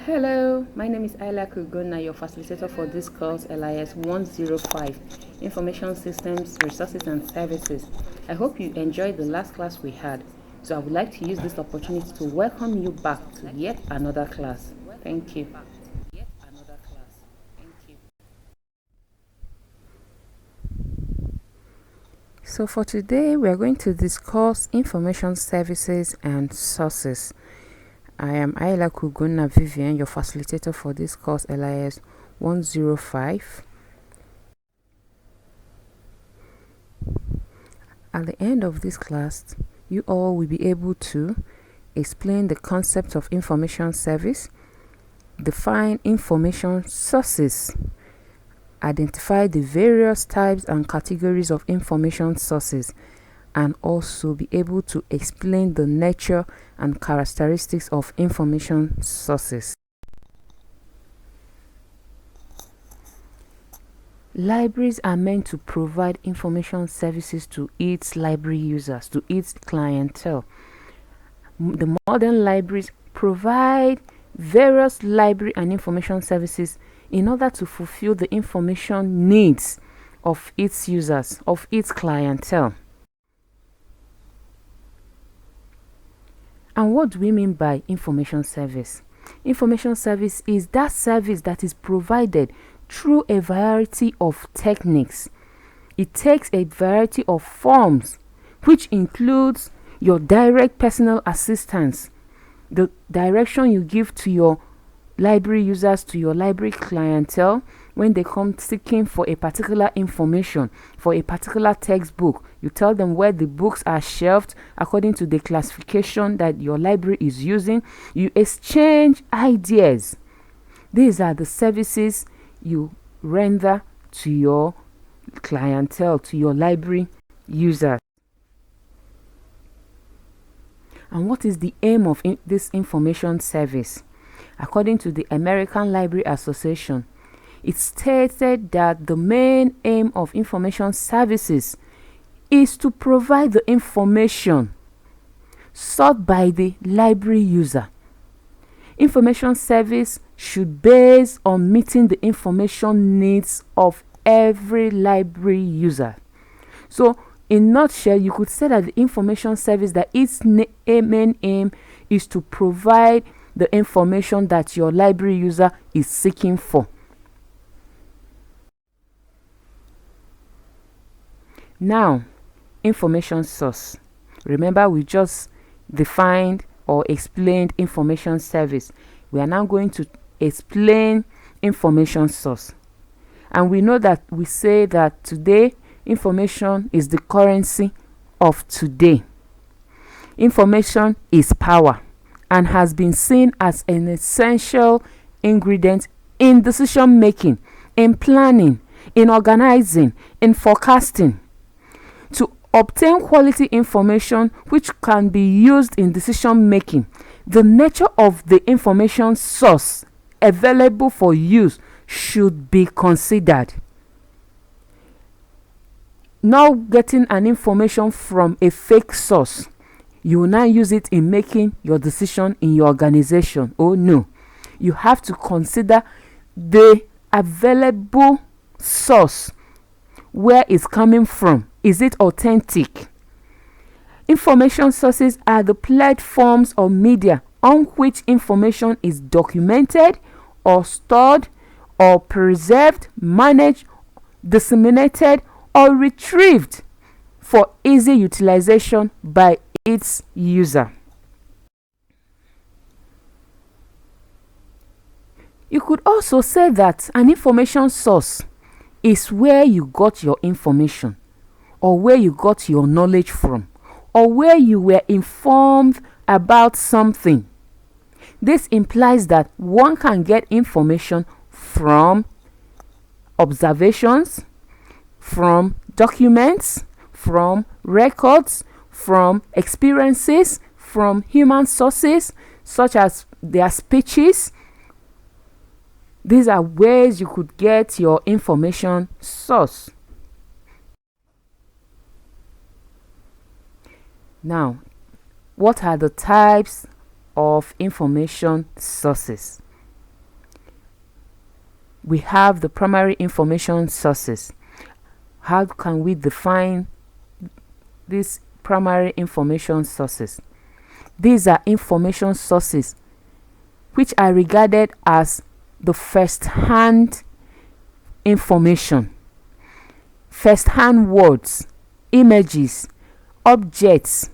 Hello, my name is Ayla Kuguna, your facilitator for this course LIS 105, Information Systems, Resources and Services. I hope you enjoyed the last class we had, so I would like to use this opportunity to welcome you back to yet another class. Thank you. So for today, we are going to discuss information services and sources. I am Ayla Kuguna Vivian, your facilitator for this course LIS 105. At the end of this class, you all will be able to explain the concept of information service, define information sources, identify the various types and categories of information sources, and also be able to explain the nature and characteristics of information sources. Libraries are meant to provide information services to its library users, to its clientele. The modern libraries provide various library and information services in order to fulfill the information needs of its users, of its clientele. And what do we mean by information service? Information service is that service that is provided through a variety of techniques. It takes a variety of forms, which includes your direct personal assistance, the direction you give to your library users, to your library clientele when they come seeking for a particular information, for a particular textbook. You tell them where the books are shelved according to the classification that your library is using. You exchange ideas. These are the services you render to your clientele, to your library users. And what is the aim of this information service? According to the American Library Association, it stated that the main aim of information services is to provide the information sought by the library user. Information service should base on meeting the information needs of every library user. So, in a nutshell, you could say that the information service, that its main aim is to provide the information that your library user is seeking for. Now, information source. Remember, we just defined or explained information service. We are now going to explain information source. And we know that we say that today, information is the currency of today. Information is power and has been seen as an essential ingredient in decision making, in planning, in organizing, in forecasting. To obtain quality information which can be used in decision making, the nature of the information source available for use should be considered. Now, getting an information from a fake source, you will now use it in making your decision in your organization. Oh no, you have to consider the available source, where it's coming from. Is it authentic? Information sources are the platforms or media on which information is documented or stored or preserved, managed, disseminated, or retrieved for easy utilization by its user. You could also say that an information source is where you got your information, or where you got your knowledge from, or where you were informed about something. This implies that one can get information from observations, from documents, from records, from experiences, from human sources such as their speeches. These are ways you could get your information source. Now, what are the types of information sources? we have the primary information sources. How can we define these primary information sources? These are information sources which are regarded as the first-hand information, first-hand words, images, objects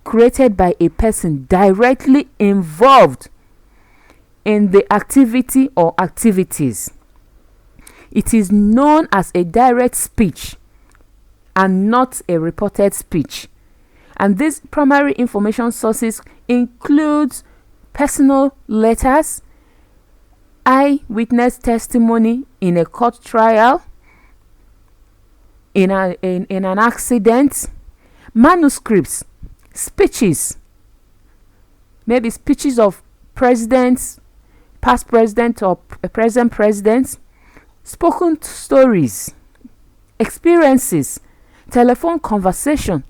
created by a person directly involved in the activity or activities. It is known as a direct speech and not a reported speech. And these primary information sources includes personal letters, eyewitness testimony in a court trial, in an accident, manuscripts, speeches, maybe speeches of presidents, past president or present presidents, spoken stories, experiences, telephone conversation.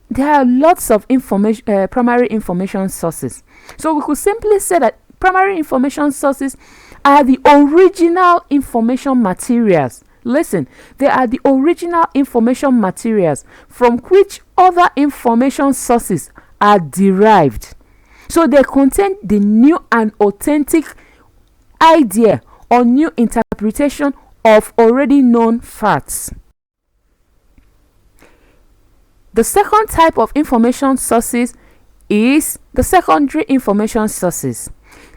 There are lots of information, primary information sources. So we could simply say that primary information sources are the original information materials. Listen, they are the original information materials from which other information sources are derived. So they contain the new and authentic idea or new interpretation of already known facts. The second type of information sources is the secondary information sources.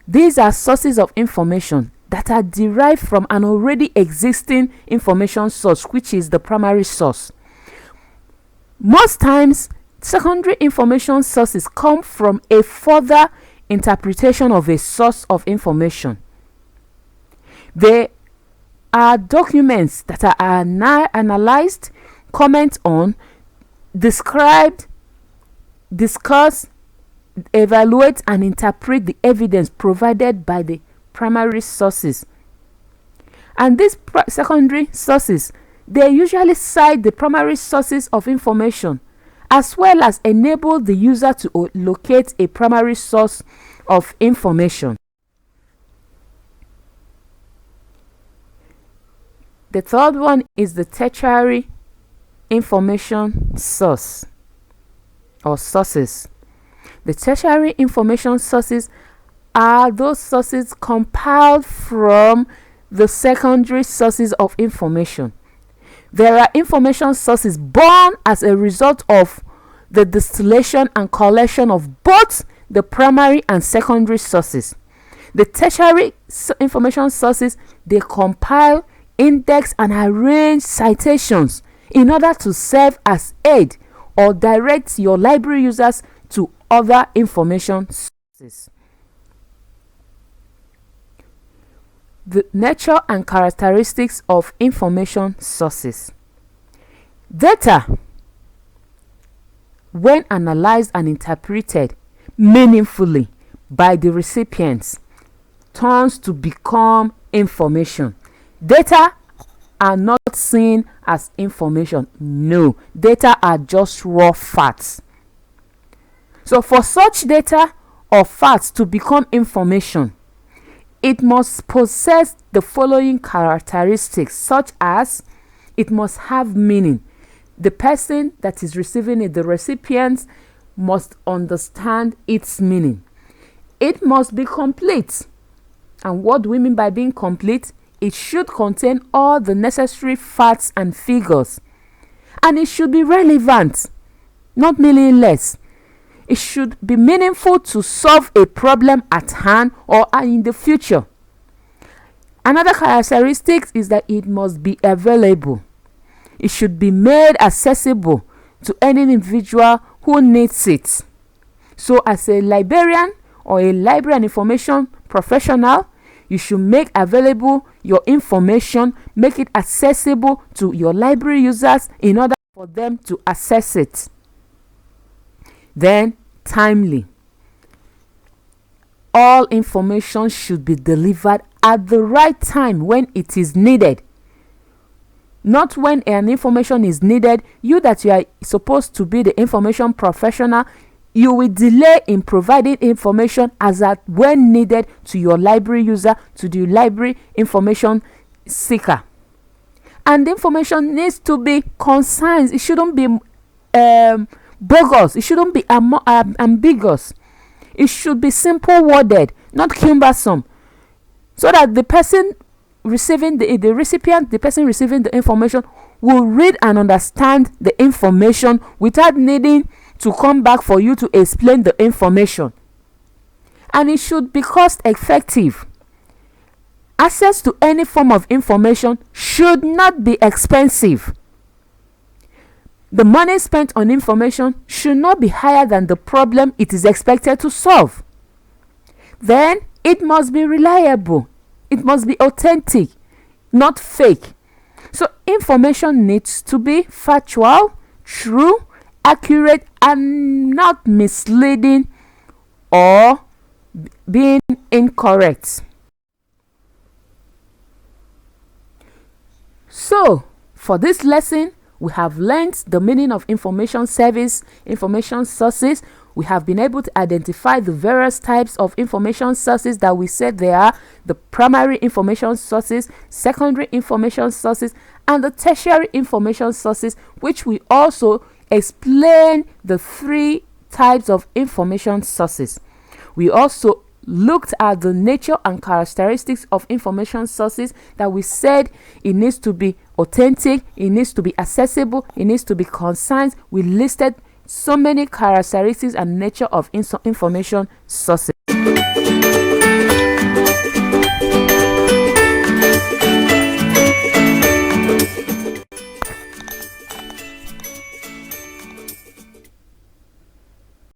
These are sources of information that are derived from an already existing information source, which is the primary source. Most times, secondary information sources come from a further interpretation of a source of information. They are documents that are analyzed, comment on, described, discuss, evaluate, and interpret the evidence provided by the primary sources. And these secondary sources, they usually cite the primary sources of information as well as enable the user to locate a primary source of information. The third one is the tertiary information source or sources. The tertiary information sources are those sources compiled from the secondary sources of information. There are information sources born as a result of the distillation and collection of both the primary and secondary sources. The tertiary information sources, they compile, index, and arrange citations in order to serve as aid or direct your library users to other information sources. The nature and characteristics of information sources. Data, when analyzed and interpreted meaningfully by the recipients, turns to become information. Data are not seen as information. No, data are just raw facts. So for such data or facts to become information, it must possess the following characteristics, such as it must have meaning. The person that is receiving it, the recipient, must understand its meaning. It must be complete. And what do we mean by being complete? It should contain all the necessary facts and figures. And it should be relevant, not meaningless. It should be meaningful to solve a problem at hand or in the future. Another characteristic is that it must be available. It should be made accessible to any individual who needs it. So as a librarian or a library and information professional, you should make available your information, make it accessible to your library users in order for them to access it. Then, timely. All information should be delivered at the right time when it is needed. Not when an information is needed, you that you are supposed to be the information professional, You will delay in providing information as at when needed to your library user, to the library information seeker. And the information needs to be concise. It shouldn't be bogus. It shouldn't be ambiguous. It should be simple worded, not cumbersome, so that the person receiving the recipient, the person receiving the information, will read and understand the information without needing to come back for you to explain the information. And it should be cost effective. Access to any form of information should not be expensive. The money spent on information should not be higher than the problem it is expected to solve. Then it must be reliable. It must be authentic, not fake. So information needs to be factual, true, accurate, and not misleading or being incorrect. So for this lesson, we have learned the meaning of information service, information sources. We have been able to identify the various types of information sources that we said they are: the primary information sources, secondary information sources, and the tertiary information sources, which we also explain the 3 types of information sources. We also looked at the nature and characteristics of information sources that we said it needs to be authentic, it needs to be accessible, it needs to be concise. We listed so many characteristics and nature of information sources.